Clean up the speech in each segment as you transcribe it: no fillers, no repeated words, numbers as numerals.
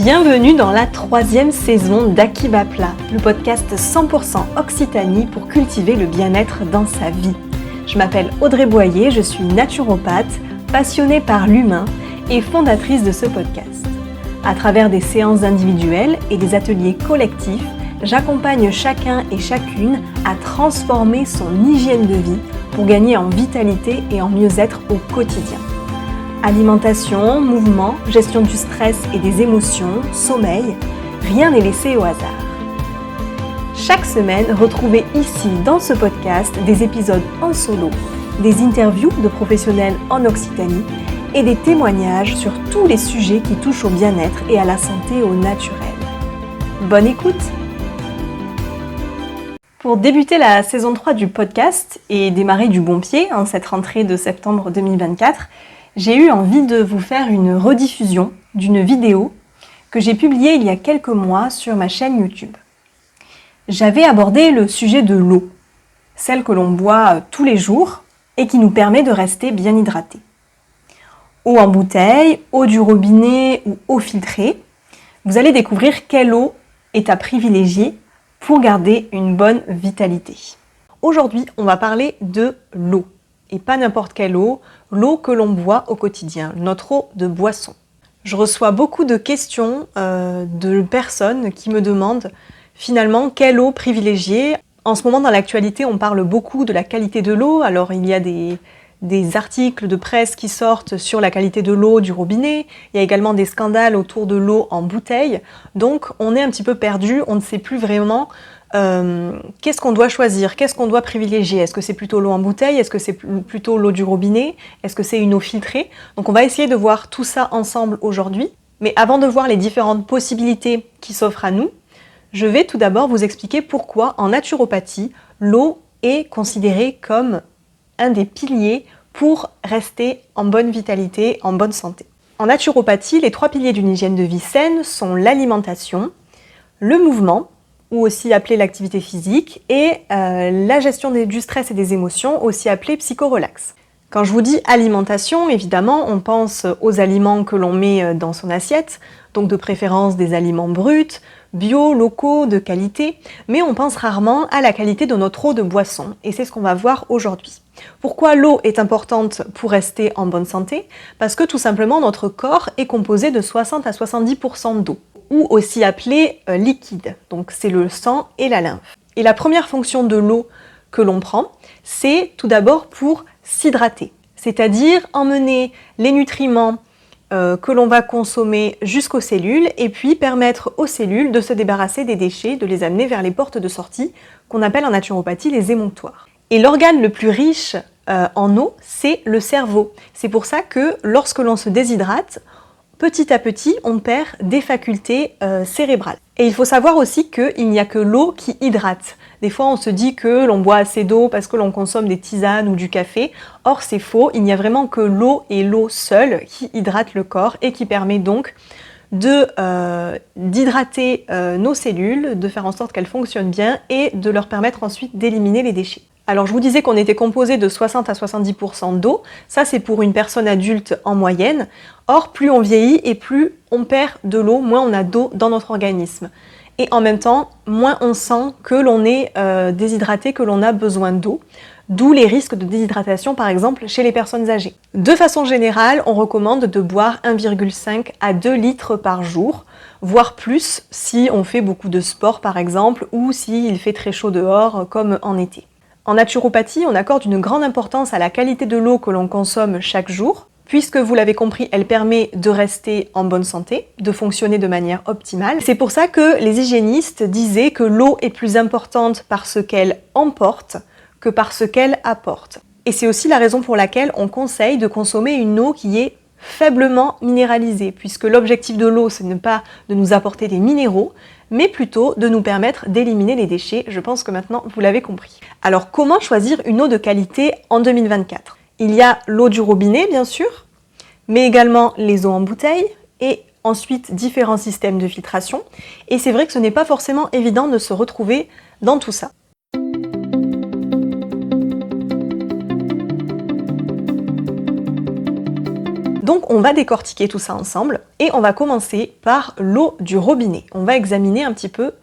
Bienvenue dans la 3e saison d'Akiba Plat, le podcast 100% Occitanie pour cultiver le bien-être dans sa vie. Je m'appelle Audrey Boyer, je suis naturopathe, passionnée par l'humain et fondatrice de ce podcast. À travers des séances individuelles et des ateliers collectifs, j'accompagne chacun et chacune à transformer son hygiène de vie pour gagner en vitalité et en mieux-être au quotidien. Alimentation, mouvement, gestion du stress et des émotions, sommeil, rien n'est laissé au hasard. Chaque semaine, retrouvez ici dans ce podcast des épisodes en solo, des interviews de professionnels en Occitanie et des témoignages sur tous les sujets qui touchent au bien-être et à la santé au naturel. Bonne écoute! Pour débuter la saison 3 du podcast et démarrer du bon pied en cette rentrée de septembre 2024, j'ai eu envie de vous faire une rediffusion d'une vidéo que j'ai publiée il y a quelques mois sur ma chaîne YouTube. J'avais abordé le sujet de l'eau, celle que l'on boit tous les jours et qui nous permet de rester bien hydraté. Eau en bouteille, eau du robinet ou eau filtrée, vous allez découvrir quelle eau est à privilégier pour garder une bonne vitalité. Aujourd'hui, on va parler de l'eau. Et pas n'importe quelle eau, l'eau que l'on boit au quotidien, notre eau de boisson. Je reçois beaucoup de questions de personnes qui me demandent finalement quelle eau privilégier. En ce moment dans l'actualité, on parle beaucoup de la qualité de l'eau, alors il y a des articles de presse qui sortent sur la qualité de l'eau du robinet, il y a également des scandales autour de l'eau en bouteille, donc on est un petit peu perdu, on ne sait plus vraiment qu'est-ce qu'on doit choisir, qu'est-ce qu'on doit privilégier. Est-ce que c'est plutôt l'eau en bouteille? Est-ce que c'est plutôt l'eau du robinet? Est-ce que c'est une eau filtrée? Donc on va essayer de voir tout ça ensemble aujourd'hui. Mais avant de voir les différentes possibilités qui s'offrent à nous, je vais tout d'abord vous expliquer pourquoi en naturopathie, l'eau est considérée comme un des piliers pour rester en bonne vitalité, en bonne santé. En naturopathie, les 3 piliers d'une hygiène de vie saine sont l'alimentation, le mouvement, ou aussi appelé l'activité physique, et la gestion du stress et des émotions, aussi appelée psychorelax. Quand je vous dis alimentation, évidemment, on pense aux aliments que l'on met dans son assiette, donc de préférence des aliments bruts, bio, locaux, de qualité, mais on pense rarement à la qualité de notre eau de boisson, et c'est ce qu'on va voir aujourd'hui. Pourquoi l'eau est importante pour rester en bonne santé? Parce que tout simplement, notre corps est composé de 60 à 70% d'eau, ou aussi appelé liquide, donc c'est le sang et la lymphe. Et la première fonction de l'eau que l'on prend, c'est tout d'abord pour s'hydrater, c'est-à-dire emmener les nutriments que l'on va consommer jusqu'aux cellules et puis permettre aux cellules de se débarrasser des déchets, de les amener vers les portes de sortie qu'on appelle en naturopathie les émonctoires. Et l'organe le plus riche en eau, c'est le cerveau. C'est pour ça que lorsque l'on se déshydrate, petit à petit, on perd des facultés cérébrales. Et il faut savoir aussi qu'il n'y a que l'eau qui hydrate. Des fois, on se dit que l'on boit assez d'eau parce que l'on consomme des tisanes ou du café. Or, c'est faux. Il n'y a vraiment que l'eau et l'eau seule qui hydratent le corps et qui permet donc d'hydrater nos cellules, de faire en sorte qu'elles fonctionnent bien et de leur permettre ensuite d'éliminer les déchets. Alors je vous disais qu'on était composé de 60 à 70% d'eau, ça c'est pour une personne adulte en moyenne. Or plus on vieillit et plus on perd de l'eau, moins on a d'eau dans notre organisme. Et en même temps, moins on sent que l'on est déshydraté, que l'on a besoin d'eau. D'où les risques de déshydratation par exemple chez les personnes âgées. De façon générale, on recommande de boire 1,5 à 2 litres par jour, voire plus si on fait beaucoup de sport par exemple, ou s'il fait très chaud dehors comme en été. En naturopathie, on accorde une grande importance à la qualité de l'eau que l'on consomme chaque jour, puisque vous l'avez compris, elle permet de rester en bonne santé, de fonctionner de manière optimale. C'est pour ça que les hygiénistes disaient que l'eau est plus importante par ce qu'elle emporte que par ce qu'elle apporte. Et c'est aussi la raison pour laquelle on conseille de consommer une eau qui est faiblement minéralisée, puisque l'objectif de l'eau, ce n'est pas de nous apporter des minéraux, mais plutôt de nous permettre d'éliminer les déchets. Je pense que maintenant, vous l'avez compris. Alors, comment choisir une eau de qualité en 2024 ? Il y a l'eau du robinet, bien sûr, mais également les eaux en bouteille et ensuite différents systèmes de filtration. Et c'est vrai que ce n'est pas forcément évident de se retrouver dans tout ça. Donc on va décortiquer tout ça ensemble et on va commencer par l'eau du robinet. On va examiner un petit peu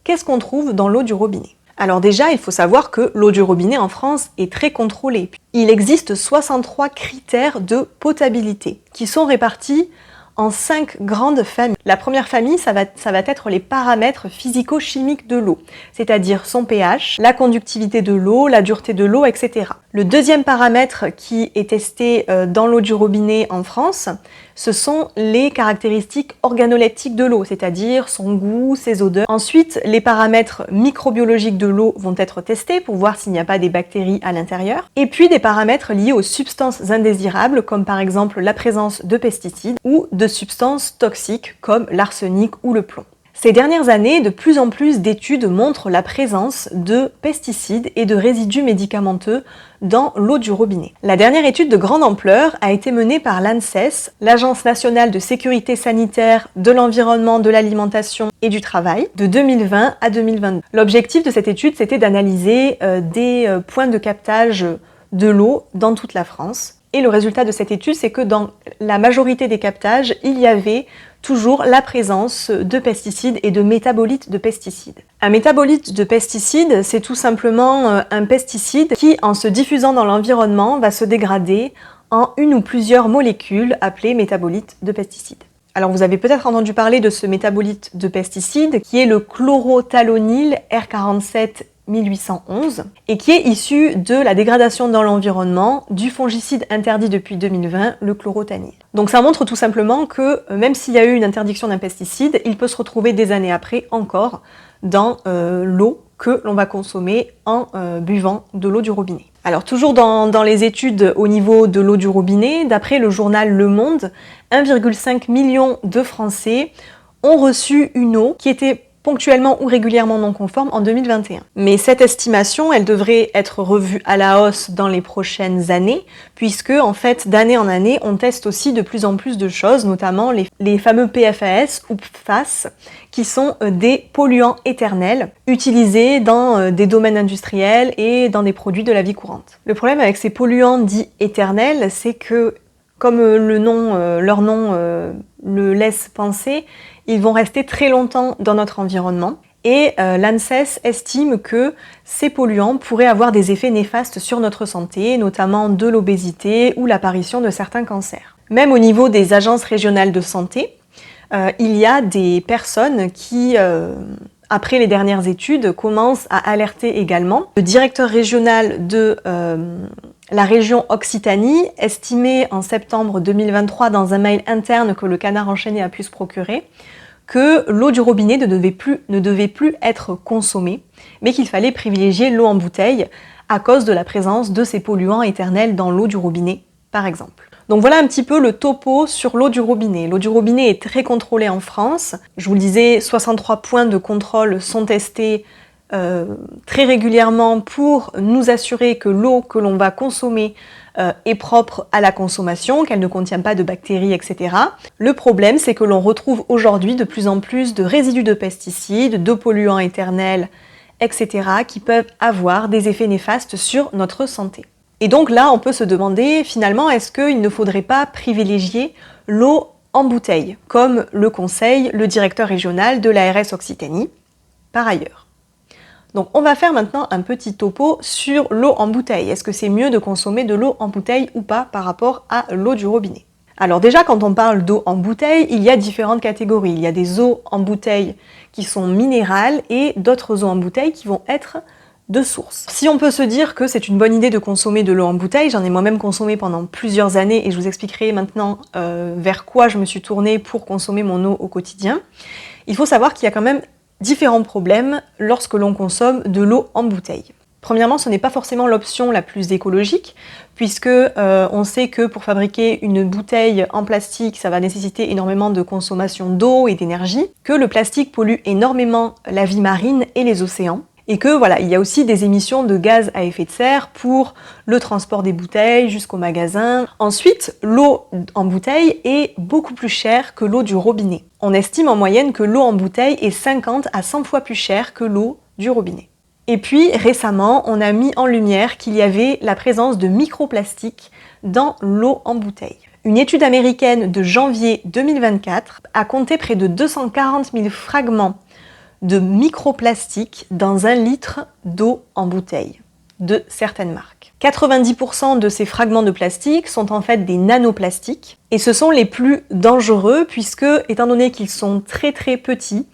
qu'est-ce qu'on trouve dans l'eau du robinet. Alors déjà, il faut savoir que l'eau du robinet en France est très contrôlée. Il existe 63 critères de potabilité qui sont répartis en 5 grandes familles. La première famille, ça va être les paramètres physico-chimiques de l'eau, c'est-à-dire son pH, la conductivité de l'eau, la dureté de l'eau, etc. Le deuxième paramètre qui est testé dans l'eau du robinet en France, ce sont les caractéristiques organoleptiques de l'eau, c'est-à-dire son goût, ses odeurs. Ensuite, les paramètres microbiologiques de l'eau vont être testés pour voir s'il n'y a pas des bactéries à l'intérieur. Et puis des paramètres liés aux substances indésirables, comme par exemple la présence de pesticides ou de substances toxiques comme l'arsenic ou le plomb. Ces dernières années, de plus en plus d'études montrent la présence de pesticides et de résidus médicamenteux dans l'eau du robinet. La dernière étude de grande ampleur a été menée par l'ANSES, l'Agence nationale de sécurité sanitaire, de l'environnement, de l'alimentation et du travail, de 2020 à 2022. L'objectif de cette étude, c'était d'analyser des points de captage de l'eau dans toute la France. Et le résultat de cette étude, c'est que dans la majorité des captages, il y avait toujours la présence de pesticides et de métabolites de pesticides. Un métabolite de pesticide, c'est tout simplement un pesticide qui, en se diffusant dans l'environnement, va se dégrader en une ou plusieurs molécules appelées métabolites de pesticides. Alors vous avez peut-être entendu parler de ce métabolite de pesticide qui est le chlorothalonil R47 1811 et qui est issu de la dégradation dans l'environnement du fongicide interdit depuis 2020, le chlorothalonil. Donc ça montre tout simplement que même s'il y a eu une interdiction d'un pesticide, il peut se retrouver des années après encore dans l'eau que l'on va consommer en buvant de l'eau du robinet. Alors toujours dans les études au niveau de l'eau du robinet, d'après le journal Le Monde, 1,5 million de Français ont reçu une eau qui était ponctuellement ou régulièrement non conforme en 2021. Mais cette estimation, elle devrait être revue à la hausse dans les prochaines années, puisque en fait, d'année en année, on teste aussi de plus en plus de choses, notamment les fameux PFAS ou PFAS, qui sont des polluants éternels, utilisés dans des domaines industriels et dans des produits de la vie courante. Le problème avec ces polluants dits éternels, c'est que, comme leur nom le laisse penser, ils vont rester très longtemps dans notre environnement et l'ANSES estime que ces polluants pourraient avoir des effets néfastes sur notre santé, notamment de l'obésité ou l'apparition de certains cancers. Même au niveau des agences régionales de santé, il y a des personnes qui, après les dernières études, commencent à alerter également. Le directeur régional de la région Occitanie estimait en septembre 2023 dans un mail interne que le Canard enchaîné a pu se procurer que l'eau du robinet ne devait plus être consommée, mais qu'il fallait privilégier l'eau en bouteille à cause de la présence de ces polluants éternels dans l'eau du robinet, par exemple. Donc voilà un petit peu le topo sur l'eau du robinet. L'eau du robinet est très contrôlée en France. Je vous le disais, 63 points de contrôle sont testés très régulièrement pour nous assurer que l'eau que l'on va consommer est propre à la consommation, qu'elle ne contient pas de bactéries, etc. Le problème, c'est que l'on retrouve aujourd'hui de plus en plus de résidus de pesticides, de polluants éternels, etc. qui peuvent avoir des effets néfastes sur notre santé. Et donc là, on peut se demander finalement, est-ce qu'il ne faudrait pas privilégier l'eau en bouteille, comme le conseille le directeur régional de l'ARS Occitanie, par ailleurs. Donc on va faire maintenant un petit topo sur l'eau en bouteille. Est-ce que c'est mieux de consommer de l'eau en bouteille ou pas par rapport à l'eau du robinet? Alors déjà, quand on parle d'eau en bouteille, il y a différentes catégories. Il y a des eaux en bouteille qui sont minérales et d'autres eaux en bouteille qui vont être de source. Si on peut se dire que c'est une bonne idée de consommer de l'eau en bouteille, j'en ai moi-même consommé pendant plusieurs années et je vous expliquerai maintenant vers quoi je me suis tournée pour consommer mon eau au quotidien. Il faut savoir qu'il y a quand même différents problèmes lorsque l'on consomme de l'eau en bouteille. Premièrement, ce n'est pas forcément l'option la plus écologique, puisque on sait que pour fabriquer une bouteille en plastique, ça va nécessiter énormément de consommation d'eau et d'énergie, que le plastique pollue énormément la vie marine et les océans, et que voilà, il y a aussi des émissions de gaz à effet de serre pour le transport des bouteilles jusqu'au magasin. Ensuite, l'eau en bouteille est beaucoup plus chère que l'eau du robinet. On estime en moyenne que l'eau en bouteille est 50 à 100 fois plus chère que l'eau du robinet. Et puis récemment, on a mis en lumière qu'il y avait la présence de microplastiques dans l'eau en bouteille. Une étude américaine de janvier 2024 a compté près de 240 000 fragments de microplastiques dans 1 litre d'eau en bouteille de certaines marques. 90% de ces fragments de plastique sont en fait des nanoplastiques et ce sont les plus dangereux puisque, étant donné qu'ils sont très petits,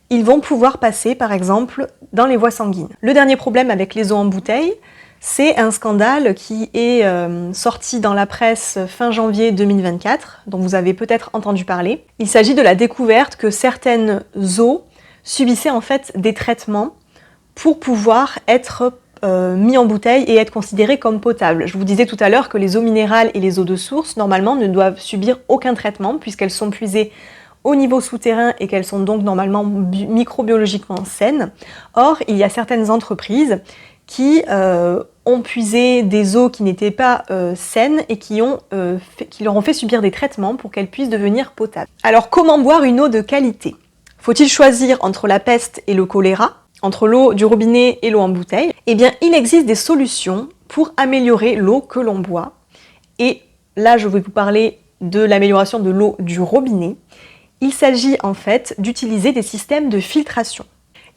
ils vont pouvoir passer par exemple dans les voies sanguines. Le dernier problème avec les eaux en bouteille, c'est un scandale qui est sorti dans la presse fin janvier 2024, dont vous avez peut-être entendu parler. Il s'agit de la découverte que certaines eaux subissaient en fait des traitements pour pouvoir être mis en bouteille et être considérées comme potables. Je vous disais tout à l'heure que les eaux minérales et les eaux de source, normalement, ne doivent subir aucun traitement puisqu'elles sont puisées au niveau souterrain et qu'elles sont donc normalement microbiologiquement saines. Or, il y a certaines entreprises qui ont puisé des eaux qui n'étaient pas saines et qui leur ont fait subir des traitements pour qu'elles puissent devenir potables. Alors comment boire une eau de qualité? Faut-il choisir entre la peste et le choléra, entre l'eau du robinet et l'eau en bouteille? Eh bien, il existe des solutions pour améliorer l'eau que l'on boit. Et là, je vais vous parler de l'amélioration de l'eau du robinet. Il s'agit en fait d'utiliser des systèmes de filtration.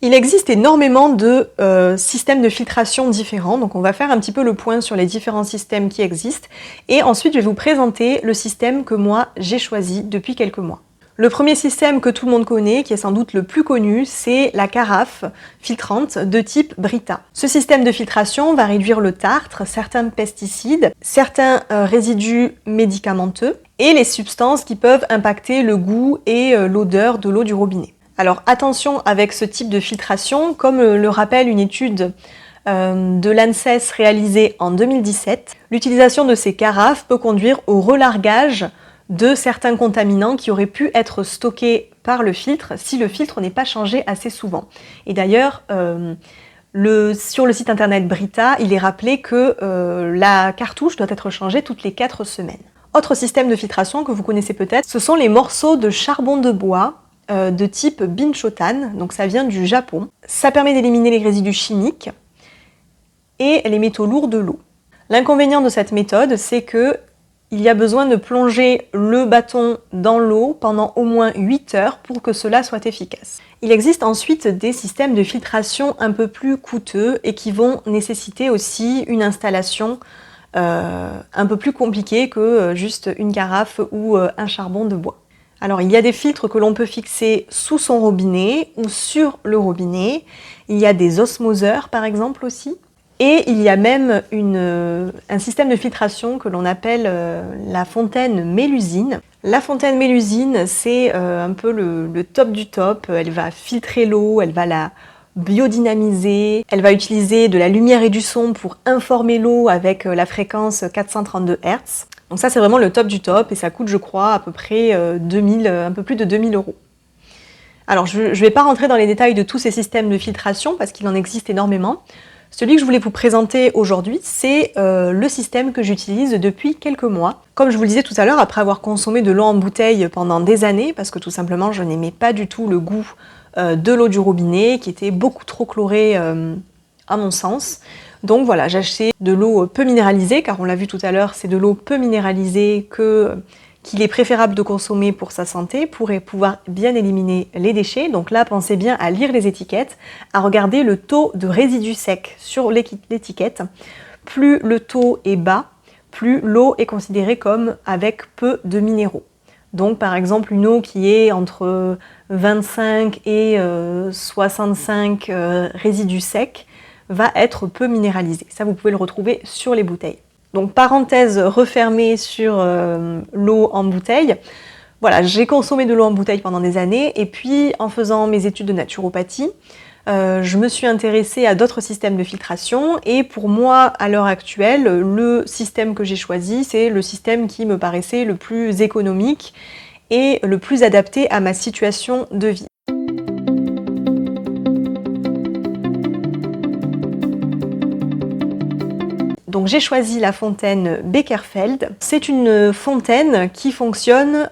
Il existe énormément de systèmes de filtration différents, donc on va faire un petit peu le point sur les différents systèmes qui existent, et ensuite je vais vous présenter le système que moi j'ai choisi depuis quelques mois. Le premier système que tout le monde connaît, qui est sans doute le plus connu, c'est la carafe filtrante de type Brita. Ce système de filtration va réduire le tartre, certains pesticides, certains résidus médicamenteux et les substances qui peuvent impacter le goût et l'odeur de l'eau du robinet. Alors attention avec ce type de filtration, comme le rappelle une étude de l'ANSES réalisée en 2017, l'utilisation de ces carafes peut conduire au relargage de certains contaminants qui auraient pu être stockés par le filtre si le filtre n'est pas changé assez souvent. Et d'ailleurs, sur le site internet Brita, il est rappelé que la cartouche doit être changée toutes les 4 semaines. Autre système de filtration que vous connaissez peut-être, ce sont les morceaux de charbon de bois de type Binchotan, donc ça vient du Japon. Ça permet d'éliminer les résidus chimiques et les métaux lourds de l'eau. L'inconvénient de cette méthode, c'est que il y a besoin de plonger le bâton dans l'eau pendant au moins 8 heures pour que cela soit efficace. Il existe ensuite des systèmes de filtration un peu plus coûteux et qui vont nécessiter aussi une installation un peu plus compliquée que juste une carafe ou un charbon de bois. Alors il y a des filtres que l'on peut fixer sous son robinet ou sur le robinet. Il y a des osmoseurs par exemple aussi. Et il y a même un système de filtration que l'on appelle la fontaine Mélusine. La fontaine Mélusine, c'est un peu le top du top. Elle va filtrer l'eau, elle va la biodynamiser, elle va utiliser de la lumière et du son pour informer l'eau avec la fréquence 432 Hz. Donc ça c'est vraiment le top du top et ça coûte je crois à peu près un peu plus de 2000 €. Alors je ne vais pas rentrer dans les détails de tous ces systèmes de filtration parce qu'il en existe énormément. Celui que je voulais vous présenter aujourd'hui, c'est le système que j'utilise depuis quelques mois. Comme je vous le disais tout à l'heure, après avoir consommé de l'eau en bouteille pendant des années, parce que tout simplement je n'aimais pas du tout le goût de l'eau du robinet, qui était beaucoup trop chlorée à mon sens. Donc voilà, j'ai acheté de l'eau peu minéralisée, car on l'a vu tout à l'heure, c'est de l'eau peu minéralisée qu'il est préférable de consommer pour sa santé, pour pouvoir bien éliminer les déchets. Donc là, pensez bien à lire les étiquettes, à regarder le taux de résidus secs sur l'étiquette. Plus le taux est bas, plus l'eau est considérée comme avec peu de minéraux. Donc par exemple, une eau qui est entre 25 et 65 résidus secs va être peu minéralisée. Ça, vous pouvez le retrouver sur les bouteilles. Donc parenthèse refermée sur l'eau en bouteille. Voilà, j'ai consommé de l'eau en bouteille pendant des années et puis en faisant mes études de naturopathie, je me suis intéressée à d'autres systèmes de filtration et pour moi, à l'heure actuelle, le système que j'ai choisi, c'est le système qui me paraissait le plus économique et le plus adapté à ma situation de vie. Donc j'ai choisi la fontaine Beckerfeld. C'est une fontaine qui fonctionne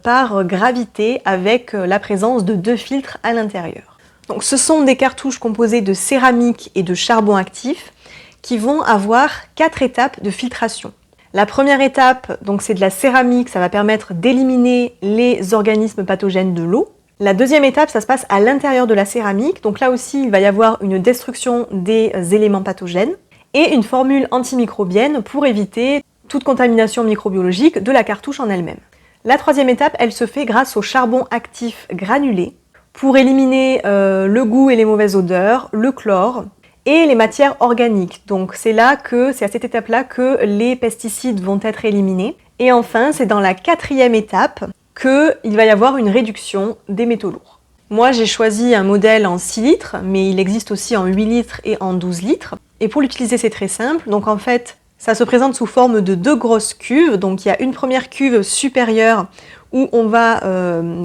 par gravité avec la présence de 2 filtres à l'intérieur. Donc ce sont des cartouches composées de céramique et de charbon actif qui vont avoir 4 étapes de filtration. La première étape, donc c'est de la céramique, ça va permettre d'éliminer les organismes pathogènes de l'eau. La deuxième étape, ça se passe à l'intérieur de la céramique, donc là aussi il va y avoir une destruction des éléments pathogènes et une formule antimicrobienne pour éviter toute contamination microbiologique de la cartouche en elle-même. La troisième étape, elle se fait grâce au charbon actif granulé pour éliminer le goût et les mauvaises odeurs, le chlore et les matières organiques. Donc c'est à cette étape-là que les pesticides vont être éliminés. Et enfin, c'est dans la quatrième étape qu'il va y avoir une réduction des métaux lourds. Moi, j'ai choisi un modèle en 6 litres, mais il existe aussi en 8 litres et en 12 litres. Et pour l'utiliser, c'est très simple. Donc en fait, ça se présente sous forme de 2 grosses cuves. Donc il y a une première cuve supérieure où on va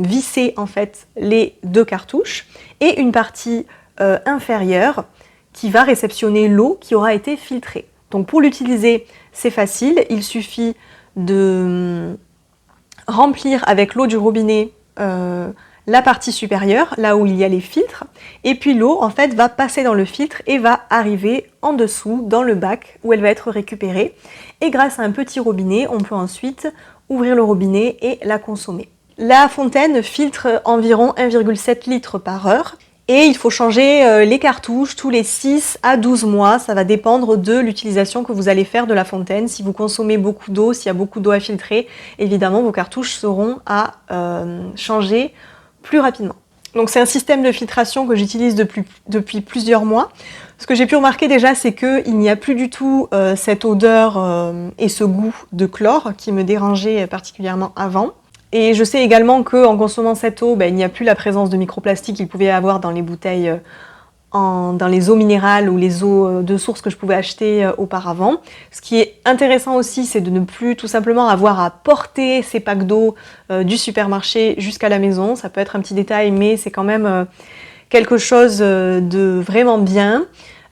visser en fait les 2 cartouches et une partie inférieure qui va réceptionner l'eau qui aura été filtrée. Donc pour l'utiliser, c'est facile, il suffit de remplir avec l'eau du robinet la partie supérieure, là où il y a les filtres, et puis l'eau en fait va passer dans le filtre et va arriver en dessous dans le bac où elle va être récupérée. Et grâce à un petit robinet, on peut ensuite ouvrir le robinet et la consommer. La fontaine filtre environ 1,7 litres par heure. Et il faut changer les cartouches tous les 6 à 12 mois, ça va dépendre de l'utilisation que vous allez faire de la fontaine. Si vous consommez beaucoup d'eau, s'il y a beaucoup d'eau à filtrer, évidemment vos cartouches seront à changer plus rapidement. Donc c'est un système de filtration que j'utilise depuis plusieurs mois. Ce que j'ai pu remarquer déjà, c'est qu'il n'y a plus du tout cette odeur et ce goût de chlore qui me dérangeait particulièrement avant. Et je sais également qu'en consommant cette eau, il n'y a plus la présence de microplastiques qu'il pouvait y avoir dans les bouteilles, dans les eaux minérales ou les eaux de source que je pouvais acheter auparavant. Ce qui est intéressant aussi, c'est de ne plus tout simplement avoir à porter ces packs d'eau du supermarché jusqu'à la maison. Ça peut être un petit détail, mais c'est quand même quelque chose de vraiment bien.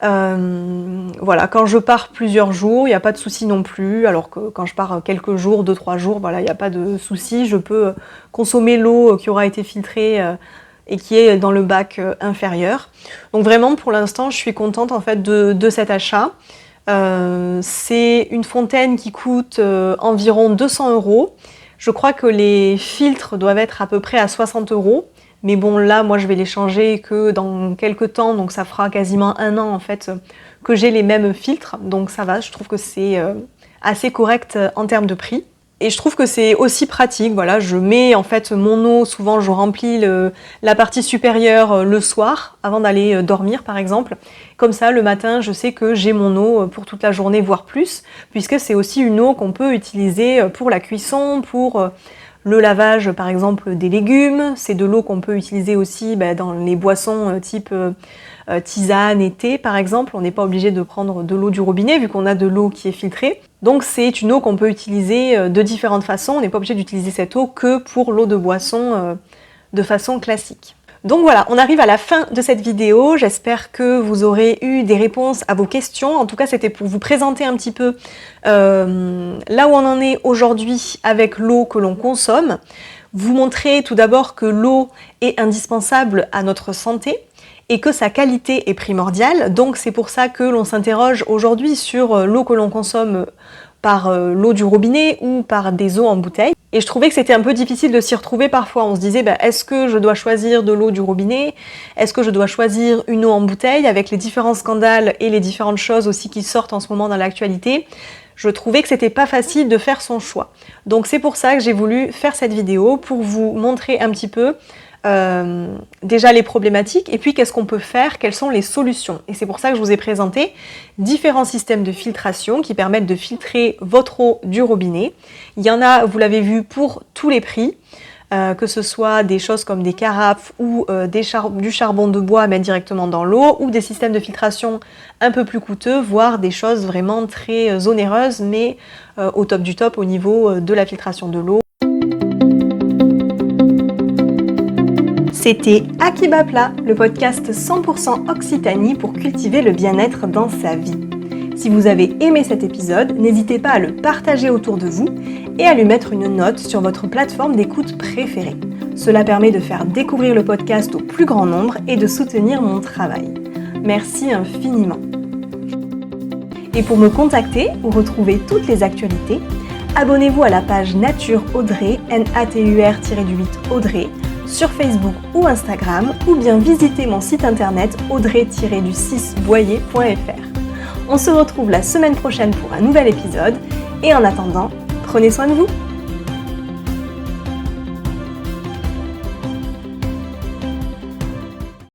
Voilà, quand je pars plusieurs jours, il n'y a pas de souci non plus, alors que quand je pars quelques jours, 2-3 jours, voilà, il n'y a pas de souci, je peux consommer l'eau qui aura été filtrée et qui est dans le bac inférieur. Donc vraiment, pour l'instant, je suis contente en fait de cet achat. C'est une fontaine qui coûte environ 200 €. Je crois que les filtres doivent être à peu près à 60 €. Mais bon, là, moi, je vais les changer que dans quelques temps, donc ça fera quasiment 1 an, en fait, que j'ai les mêmes filtres. Donc ça va, je trouve que c'est assez correct en termes de prix. Et je trouve que c'est aussi pratique, voilà, je mets en fait mon eau, souvent je remplis la partie supérieure le soir, avant d'aller dormir par exemple. Comme ça, le matin, je sais que j'ai mon eau pour toute la journée, voire plus, puisque c'est aussi une eau qu'on peut utiliser pour la cuisson, pour le lavage par exemple des légumes. C'est de l'eau qu'on peut utiliser aussi dans les boissons type tisane et thé par exemple. On n'est pas obligé de prendre de l'eau du robinet vu qu'on a de l'eau qui est filtrée. Donc c'est une eau qu'on peut utiliser de différentes façons. On n'est pas obligé d'utiliser cette eau que pour l'eau de boisson de façon classique. Donc voilà, on arrive à la fin de cette vidéo. J'espère que vous aurez eu des réponses à vos questions. En tout cas, c'était pour vous présenter un petit peu là où on en est aujourd'hui avec l'eau que l'on consomme. Vous montrer tout d'abord que l'eau est indispensable à notre santé et que sa qualité est primordiale. Donc c'est pour ça que l'on s'interroge aujourd'hui sur l'eau que l'on consomme par l'eau du robinet ou par des eaux en bouteille. Et je trouvais que c'était un peu difficile de s'y retrouver parfois. On se disait, est-ce que je dois choisir de l'eau du robinet? Est-ce que je dois choisir une eau en bouteille? Avec les différents scandales et les différentes choses aussi qui sortent en ce moment dans l'actualité, je trouvais que c'était pas facile de faire son choix. Donc c'est pour ça que j'ai voulu faire cette vidéo, pour vous montrer un petit peu déjà les problématiques et puis qu'est-ce qu'on peut faire, quelles sont les solutions. Et c'est pour ça que je vous ai présenté différents systèmes de filtration qui permettent de filtrer votre eau du robinet. Il y en a, vous l'avez vu, pour tous les prix, que ce soit des choses comme des carafes ou du charbon de bois à mettre directement dans l'eau, ou des systèmes de filtration un peu plus coûteux, voire des choses vraiment très onéreuses, mais au top du top au niveau de la filtration de l'eau. C'était Akiba Plat, le podcast 100% Occitanie pour cultiver le bien-être dans sa vie. Si vous avez aimé cet épisode, n'hésitez pas à le partager autour de vous et à lui mettre une note sur votre plateforme d'écoute préférée. Cela permet de faire découvrir le podcast au plus grand nombre et de soutenir mon travail. Merci infiniment. Et pour me contacter ou retrouver toutes les actualités, abonnez-vous à la page Nature Audrey, Natur-8 Audrey, sur Facebook ou Instagram, ou bien visitez mon site internet audrey-6boyer.fr. On se retrouve la semaine prochaine pour un nouvel épisode, et en attendant, prenez soin de vous!